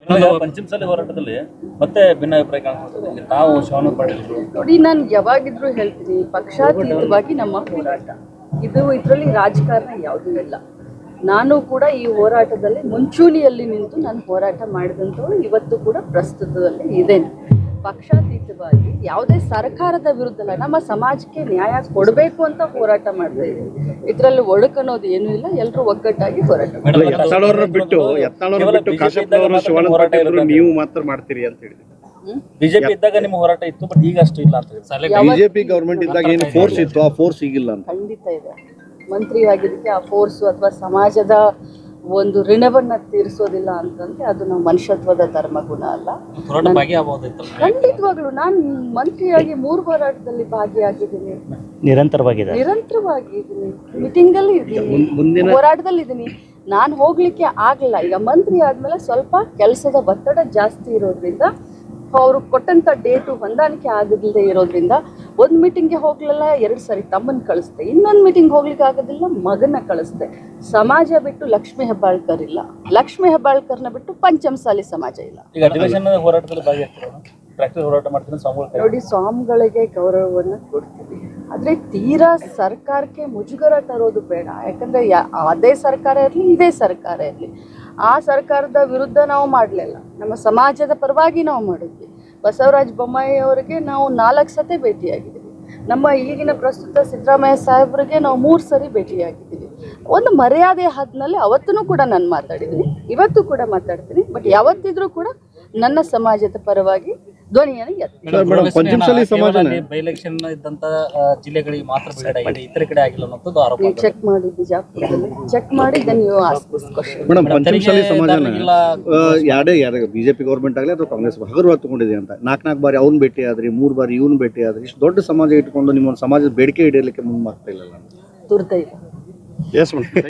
ಪಂಚಮಸಾಲಿ ಹೋರಾಟದಲ್ಲಿ ಮತ್ತೆ ಭಿನ್ನಾಭಿಪ್ರಾಯ ಕಾಣಿಸ್ತಿದೆ. ತಾವು ಶಿವಾನಂದ ಪಾಟೀಲ್ ನೋಡಿ, ನಾನು ಯಾವಾಗಿದ್ರೂ ಹೇಳ್ತೀನಿ, ಪಕ್ಷಾತೀತವಾಗಿ ನಮ್ಮ ಹೋರಾಟ ಇದು. ಇದರಲ್ಲಿ ರಾಜಕಾರಣ ಯಾವುದೂ ಇಲ್ಲ. ನಾನು ಕೂಡ ಈ ಹೋರಾಟದಲ್ಲಿ ಮುಂಚೂಣಿಯಲ್ಲಿ ನಿಂತು ನಾನು ಹೋರಾಟ ಮಾಡಿದಂಥವ್ರು ಇವತ್ತು ಕೂಡ ಪ್ರಸ್ತುತದಲ್ಲಿ ಇದ್ದೇನೆ. ಪಕ್ಷಾತೀತವಾಗಿ ಯಾವುದೇ ಸರ್ಕಾರದ ವಿರುದ್ಧ ಅಲ್ಲ, ನಮ್ಮ ಸಮಾಜಕ್ಕೆ ನ್ಯಾಯ ಕೊಡಬೇಕು ಅಂತ ಹೋರಾಟ ಮಾಡ್ತಾ ಇದ್ದೀವಿ. ಇದರಲ್ಲಿ ಒಡಕನ್ನೋದು ಏನೂ ಇಲ್ಲ, ಎಲ್ಲರೂ ಒಗ್ಗಟ್ಟಾಗಿ ಹೋರಾಟ ನೀವು ಮಾತ್ರ ಮಾಡ್ತೀರಿ ಅಂತ ಹೇಳಿದ್ರಿ. ಬಿಜೆಪಿ ಇದ್ದಾಗ ನಿಮ್ಮ ಹೋರಾಟ ಇತ್ತು, ಬಟ್ ಈಗ ಅಷ್ಟು ಇಲ್ಲ ಅಂತ ಹೇಳಿ. ಬಿಜೆಪಿ ಗವರ್ಮೆಂಟ್ ಇದ್ದಾಗ ಏನು ಫೋರ್ಸ್ ಇತ್ತು, ಆ ಫೋರ್ಸ್ ಈಗಿಲ್ಲ ಅಂತ. ಖಂಡಿತ ಇದೆ. ಮಂತ್ರಿ ಆಗಿದ್ದಕ್ಕೆ ಆ ಫೋರ್ಸು ಅಥವಾ ಸಮಾಜದ ಒಂದು ಋಣವನ್ನು ತೀರಿಸೋದಿಲ್ಲ ಅಂತಂದ್ರೆ ಅದು ನಾವು ಮನುಷ್ಯತ್ವದ ಧರ್ಮಗುಣ ಅಲ್ಲ. ಖಂಡಿತವಾಗ್ಲು ನಾನು ಮಂತ್ರಿಯಾಗಿ 3 ಹೋರಾಟದಲ್ಲಿ ಭಾಗಿಯಾಗಿದ್ದೀನಿ, ನಿರಂತರವಾಗಿದ್ದೀನಿ, ಮೀಟಿಂಗ್ ಅಲ್ಲಿ ಇದ್ದೀನಿ, ಹೋರಾಟದಲ್ಲಿ ಇದ್ದೀನಿ. ನಾನು ಹೋಗ್ಲಿಕ್ಕೆ ಆಗಲ್ಲ. ಈಗ ಮಂತ್ರಿ ಆದ್ಮೇಲೆ ಸ್ವಲ್ಪ ಕೆಲಸದ ಒತ್ತಡ ಜಾಸ್ತಿ ಇರೋದ್ರಿಂದ, ಅವರು ಕೊಟ್ಟಂತ ಡೇಟು ಹೊಂದಾಣಿಕೆ ಆಗದಿಲ್ಲದೆ ಇರೋದ್ರಿಂದ ಒಂದು ಮೀಟಿಂಗ್ಗೆ ಹೋಗ್ಲಿಲ್ಲ, 2 ಸರಿ ತಮ್ಮನ್ನ ಕಳಿಸ್ದೆ, ಇನ್ನೊಂದು ಮೀಟಿಂಗ್ ಹೋಗ್ಲಿಕ್ಕೆ ಆಗೋದಿಲ್ಲ, ಮಗನ ಕಳಿಸ್ದೆ. ಸಮಾಜ ಬಿಟ್ಟು ಲಕ್ಷ್ಮೀ ಹೆಬ್ಬಾಳ್ಕರ್ ಇಲ್ಲ, ಲಕ್ಷ್ಮೀ ಹೆಬ್ಬಾಳ್ಕರ್ನ ಬಿಟ್ಟು ಪಂಚಮಸಾಲಿ ಸಮಾಜ ಇಲ್ಲ. ಈಗ ಅಧಿವೇಶನ ಹೋರಾಟದಲ್ಲಿ ಭಾಗಿಯಾಗ್ತಾರೆ, ಹೋರಾಟ ಮಾಡ್ತೀನಿ. ನೋಡಿ, ಸ್ವಾಮಿಗಳಿಗೆ ಗೌರವವನ್ನು ಕೊಡ್ತೀವಿ, ಆದರೆ ತೀರಾ ಸರ್ಕಾರಕ್ಕೆ ಮುಜುಗರ ತರೋದು ಬೇಡ. ಯಾಕಂದ್ರೆ ಅದೇ ಸರ್ಕಾರ ಇರಲಿ, ಇದೇ ಸರ್ಕಾರ ಇರಲಿ, ಆ ಸರ್ಕಾರದ ವಿರುದ್ಧ ನಾವು ಮಾಡಲಿಲ್ಲ, ನಮ್ಮ ಸಮಾಜದ ಪರವಾಗಿ ನಾವು ಮಾಡಿದ್ವಿ. ಬಸವರಾಜ ಬೊಮ್ಮಾಯಿ ಅವರಿಗೆ ನಾವು 4 ಸತಿ ಭೇಟಿಯಾಗಿದ್ದೀವಿ. ನಮ್ಮ ಈಗಿನ ಪ್ರಸ್ತುತ ಸಿದ್ದರಾಮಯ್ಯ ಸಾಹೇಬರಿಗೆ ನಾವು 3 ಸರಿ ಭೇಟಿಯಾಗಿದ್ದೀವಿ. ಒಂದು ಮರ್ಯಾದೆ ಹದ್ನಲ್ಲಿ ಅವತ್ತೂ ಕೂಡ ನಾನು ಮಾತಾಡಿದ್ದೀನಿ, ಇವತ್ತು ಕೂಡ ಮಾತಾಡ್ತೀನಿ. ಬಟ್ ಯಾವತ್ತಿದ್ರೂ ಕೂಡ ನನ್ನ ಸಮಾಜದ ಪರವಾಗಿ ಧ್ವನಿಯನ್ನು ಪಂಚಮಸಾಲಿ ಸಮಾಜ ಬೈ ಎಲೆಕ್ಷನ್ ಇದ್ದಂತ ಜಿಲ್ಲೆಗಳಿಗೆ ಮಾತ್ರ ಬಿಡುಗಡೆ ಆಗಿದೆ, ಇತರ ಕಡೆ ಆಗಿಲ್ಲ ಅನ್ನೋದು ಆರೋಪ. ಚೆಕ್ ಮಾಡಿ, ಬಿಜಾಪುರದಲ್ಲಿ ಚೆಕ್ ಮಾಡಿ, ನೀವು ಮೇಡಮ್ ಪಂಚಮಸಾಲಿ ಸಮಾಜನ ಯಾರೇ ಬಿಜೆಪಿ ಗೌರ್ಮೆಂಟ್ ಆಗಲಿ ಅಥವಾ ಕಾಂಗ್ರೆಸ್ ಹಗರವಾಗಿ ತಗೊಂಡಿದೆ ಅಂತ 4 ಬಾರಿ ಅವ್ನು ಭೇಟಿ ಆದ್ರಿ, 3 ಬಾರಿ ಇವ್ನು ಭೇಟಿ ಆದ್ರಿ. ಇಷ್ಟು ದೊಡ್ಡ ಸಮಾಜ ಇಟ್ಕೊಂಡು ನಿಮ್ಮ ಸಮಾಜದ ಬೇಡಿಕೆ ಈಡೇರಲಿಕ್ಕೆ ಮುಂದೆ ಮಾಡ್ತಾ ಇಲ್ಲ. ದುರ್ದೈವ.